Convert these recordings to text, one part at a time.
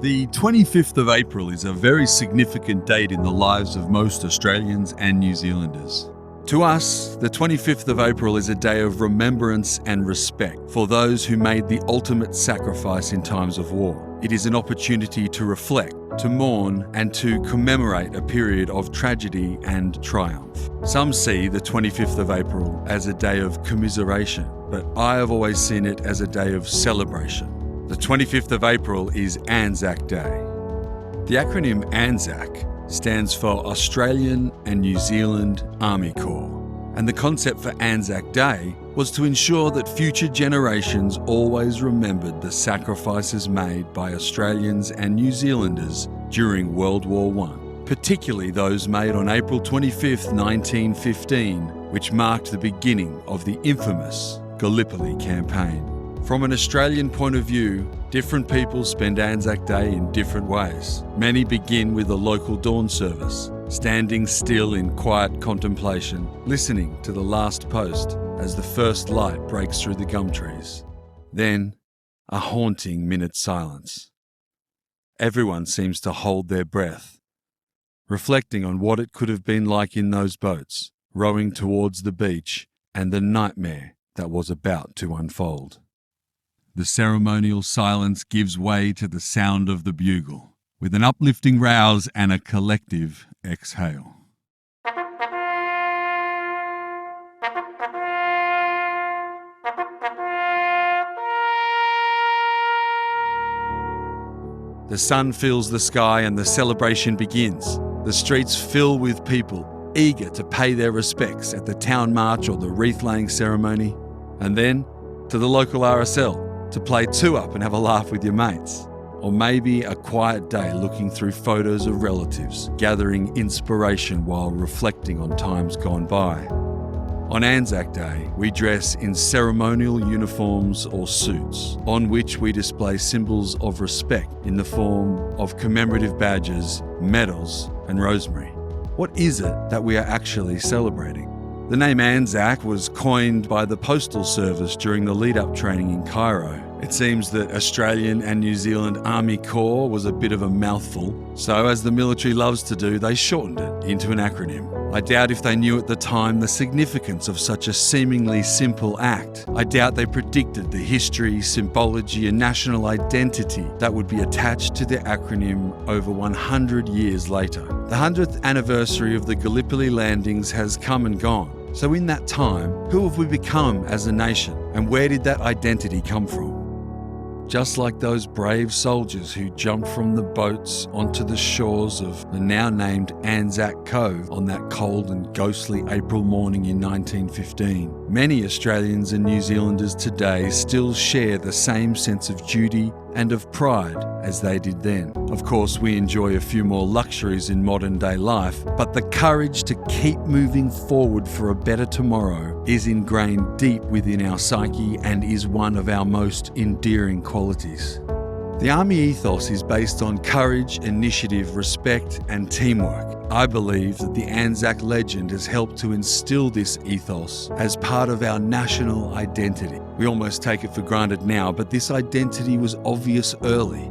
The 25th of April is a very significant date in the lives of most Australians and New Zealanders. To us, the 25th of April is a day of remembrance and respect for those who made the ultimate sacrifice in times of war. It is an opportunity to reflect, to mourn, and to commemorate a period of tragedy and triumph. Some see the 25th of April as a day of commiseration, but I have always seen it as a day of celebration. The 25th of April is ANZAC Day. The acronym ANZAC stands for Australian and New Zealand Army Corps, and the concept for ANZAC Day was to ensure that future generations always remembered the sacrifices made by Australians and New Zealanders during World War I, particularly those made on April 25, 1915, which marked the beginning of the infamous Gallipoli campaign. From an Australian point of view, different people spend ANZAC Day in different ways. Many begin with a local dawn service, standing still in quiet contemplation, listening to the last post as the first light breaks through the gum trees. Then, a haunting minute silence. Everyone seems to hold their breath, reflecting on what it could have been like in those boats, rowing towards the beach, and the nightmare that was about to unfold. The ceremonial silence gives way to the sound of the bugle, with an uplifting rouse and a collective exhale. The sun fills the sky and the celebration begins. The streets fill with people, eager to pay their respects at the town march or the wreath-laying ceremony, and then to the local RSL, to play two-up and have a laugh with your mates. Or maybe a quiet day looking through photos of relatives, gathering inspiration while reflecting on times gone by. On ANZAC Day, we dress in ceremonial uniforms or suits, on which we display symbols of respect in the form of commemorative badges, medals, and rosemary. What is it that we are actually celebrating? The name ANZAC was coined by the Postal Service during the lead-up training in Cairo. It seems that Australian and New Zealand Army Corps was a bit of a mouthful, so as the military loves to do, they shortened it into an acronym. I doubt if they knew at the time the significance of such a seemingly simple act. I doubt they predicted the history, symbology, and national identity that would be attached to the acronym over 100 years later. The 100th anniversary of the Gallipoli landings has come and gone. So in that time, who have we become as a nation, and where did that identity come from? Just like those brave soldiers who jumped from the boats onto the shores of the now named ANZAC Cove on that cold and ghostly April morning in 1915, many Australians and New Zealanders today still share the same sense of duty and of pride as they did then. Of course, we enjoy a few more luxuries in modern day life, but the courage to keep moving forward for a better tomorrow is ingrained deep within our psyche and is one of our most endearing qualities. The Army ethos is based on courage, initiative, respect, and teamwork. I believe that the ANZAC legend has helped to instill this ethos as part of our national identity. We almost take it for granted now, but this identity was obvious early.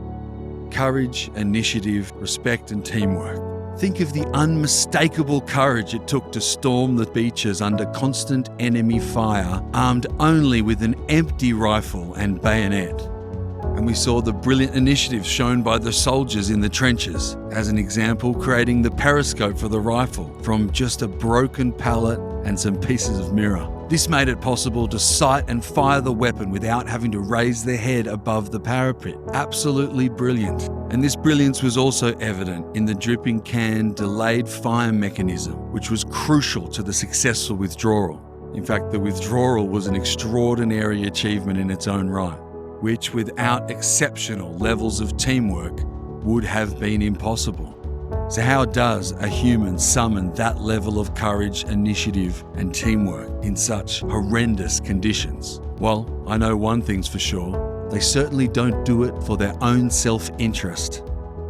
Courage, initiative, respect, and teamwork. Think of the unmistakable courage it took to storm the beaches under constant enemy fire, armed only with an empty rifle and bayonet. And we saw the brilliant initiative shown by the soldiers in the trenches. As an example, creating the periscope for the rifle from just a broken pallet and some pieces of mirror. This made it possible to sight and fire the weapon without having to raise their head above the parapet. Absolutely brilliant. And this brilliance was also evident in the dripping can delayed fire mechanism, which was crucial to the successful withdrawal. In fact, the withdrawal was an extraordinary achievement in its own right, which without exceptional levels of teamwork would have been impossible. So how does a human summon that level of courage, initiative, and teamwork in such horrendous conditions? Well, I know one thing's for sure. They certainly don't do it for their own self-interest.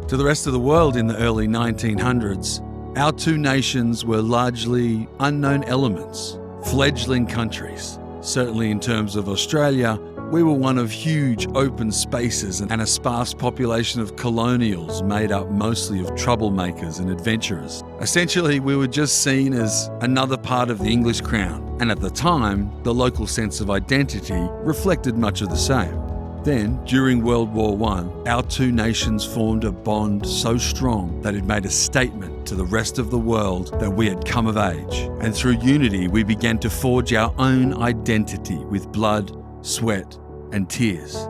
To the rest of the world in the early 1900s, our two nations were largely unknown elements, fledgling countries. Certainly in terms of Australia, We were one of huge open spaces and a sparse population of colonials made up mostly of troublemakers and adventurers. Essentially, we were just seen as another part of the English crown, and at the time, the local sense of identity reflected much of the same. Then, during World War I, our two nations formed a bond so strong that it made a statement to the rest of the world that we had come of age. And through unity, we began to forge our own identity with blood, sweat, and tears.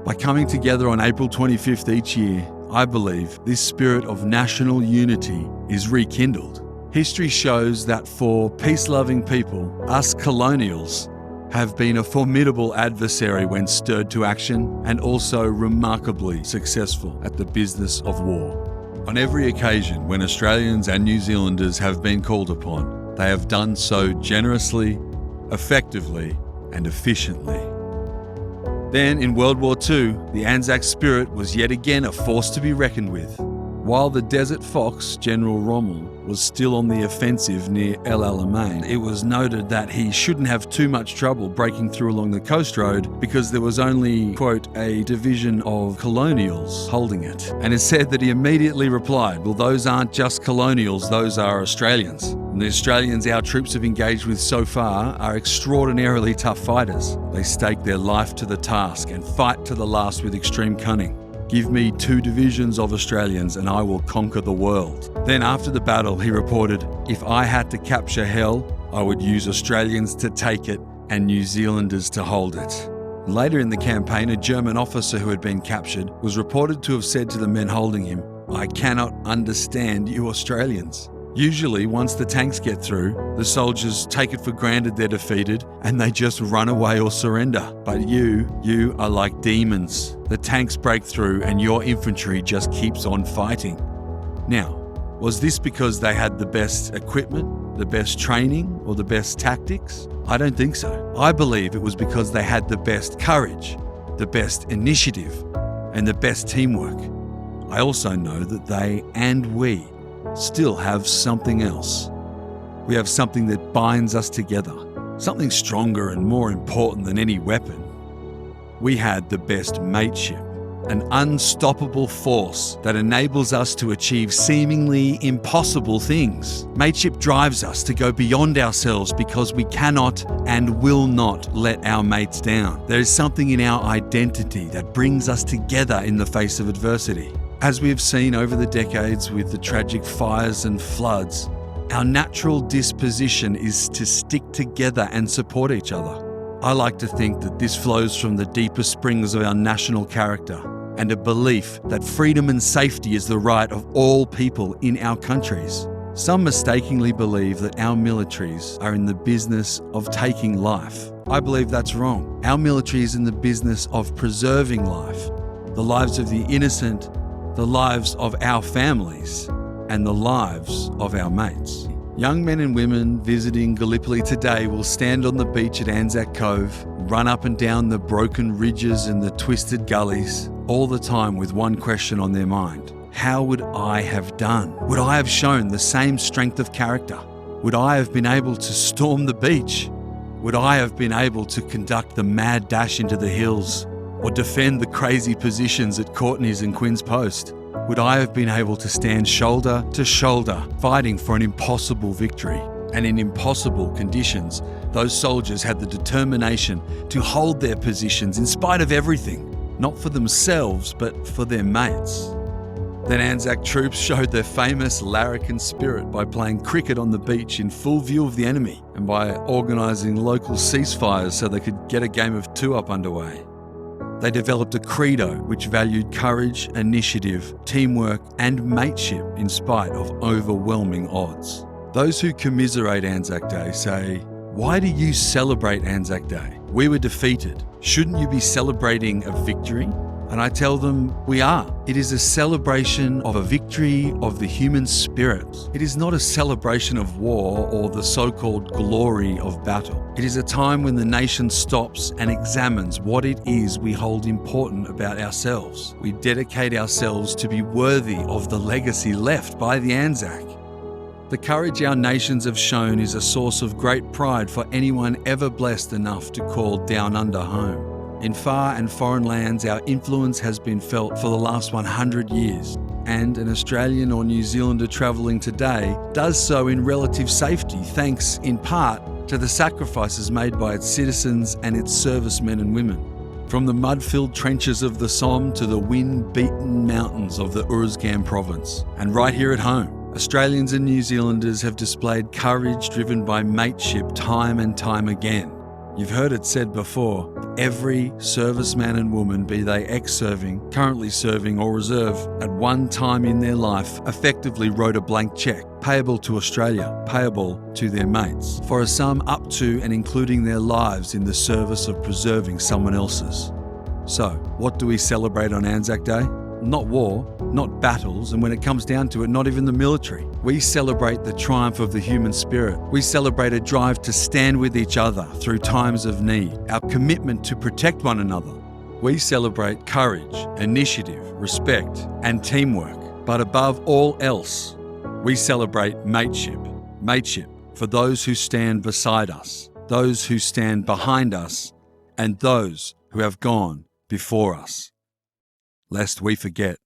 By coming together on April 25th each year, I believe this spirit of national unity is rekindled. History shows that for peace-loving people, us colonials have been a formidable adversary when stirred to action and also remarkably successful at the business of war. On every occasion when Australians and New Zealanders have been called upon, they have done so generously, effectively, and efficiently. Then in World War II, the ANZAC spirit was yet again a force to be reckoned with. While the Desert Fox, General Rommel, was still on the offensive near El Alamein, it was noted that he shouldn't have too much trouble breaking through along the coast road because there was only, quote, a division of colonials holding it. And it said that he immediately replied, well, those aren't just colonials, those are Australians. And the Australians our troops have engaged with so far are extraordinarily tough fighters. They stake their life to the task and fight to the last with extreme cunning. Give me 2 divisions of Australians and I will conquer the world. Then after the battle, he reported, if I had to capture hell, I would use Australians to take it and New Zealanders to hold it. Later in the campaign, a German officer who had been captured was reported to have said to the men holding him, I cannot understand you Australians. Usually, once the tanks get through, the soldiers take it for granted they're defeated and they just run away or surrender. But you are like demons. The tanks break through and your infantry just keeps on fighting. Now, was this because they had the best equipment, the best training, or the best tactics? I don't think so. I believe it was because they had the best courage, the best initiative, and the best teamwork. I also know that they and we still have something else. We have something that binds us together, something stronger and more important than any weapon. We had the best mateship, an unstoppable force that enables us to achieve seemingly impossible things. Mateship drives us to go beyond ourselves because we cannot and will not let our mates down. There is something in our identity that brings us together in the face of adversity. As we have seen over the decades with the tragic fires and floods, our natural disposition is to stick together and support each other. I like to think that this flows from the deeper springs of our national character and a belief that freedom and safety is the right of all people in our countries. Some mistakenly believe that our militaries are in the business of taking life. I believe that's wrong. Our military is in the business of preserving life, the lives of the innocent, the lives of our families, and the lives of our mates. Young men and women visiting Gallipoli today will stand on the beach at ANZAC Cove, run up and down the broken ridges and the twisted gullies, all the time with one question on their mind. How would I have done? Would I have shown the same strength of character? Would I have been able to storm the beach? Would I have been able to conduct the mad dash into the hills or defend the crazy positions at Courtney's and Quinn's Post? Would I have been able to stand shoulder to shoulder fighting for an impossible victory? And in impossible conditions, those soldiers had the determination to hold their positions in spite of everything, not for themselves, but for their mates. Then ANZAC troops showed their famous larrikin spirit by playing cricket on the beach in full view of the enemy and by organising local ceasefires so they could get a game of 2-up underway. They developed a credo which valued courage, initiative, teamwork, and mateship in spite of overwhelming odds. Those who commiserate ANZAC Day say, "Why do you celebrate ANZAC Day? We were defeated. Shouldn't you be celebrating a victory?" And I tell them, we are. It is a celebration of a victory of the human spirit. It is not a celebration of war or the so-called glory of battle. It is a time when the nation stops and examines what it is we hold important about ourselves. We dedicate ourselves to be worthy of the legacy left by the ANZAC. The courage our nations have shown is a source of great pride for anyone ever blessed enough to call Down Under home. In far and foreign lands, our influence has been felt for the last 100 years, and an Australian or New Zealander travelling today does so in relative safety, thanks in part to the sacrifices made by its citizens and its servicemen and women. From the mud-filled trenches of the Somme to the wind-beaten mountains of the Uruzgan province. And right here at home, Australians and New Zealanders have displayed courage driven by mateship time and time again. You've heard it said before, every serviceman and woman, be they ex-serving, currently serving or reserve, at one time in their life effectively wrote a blank cheque, payable to Australia, payable to their mates, for a sum up to and including their lives in the service of preserving someone else's. So, what do we celebrate on ANZAC Day? Not war, not battles, and when it comes down to it, not even the military. We celebrate the triumph of the human spirit. We celebrate a drive to stand with each other through times of need, our commitment to protect one another. We celebrate courage, initiative, respect, and teamwork. But above all else, we celebrate mateship. Mateship for those who stand beside us, those who stand behind us, and those who have gone before us. Lest we forget.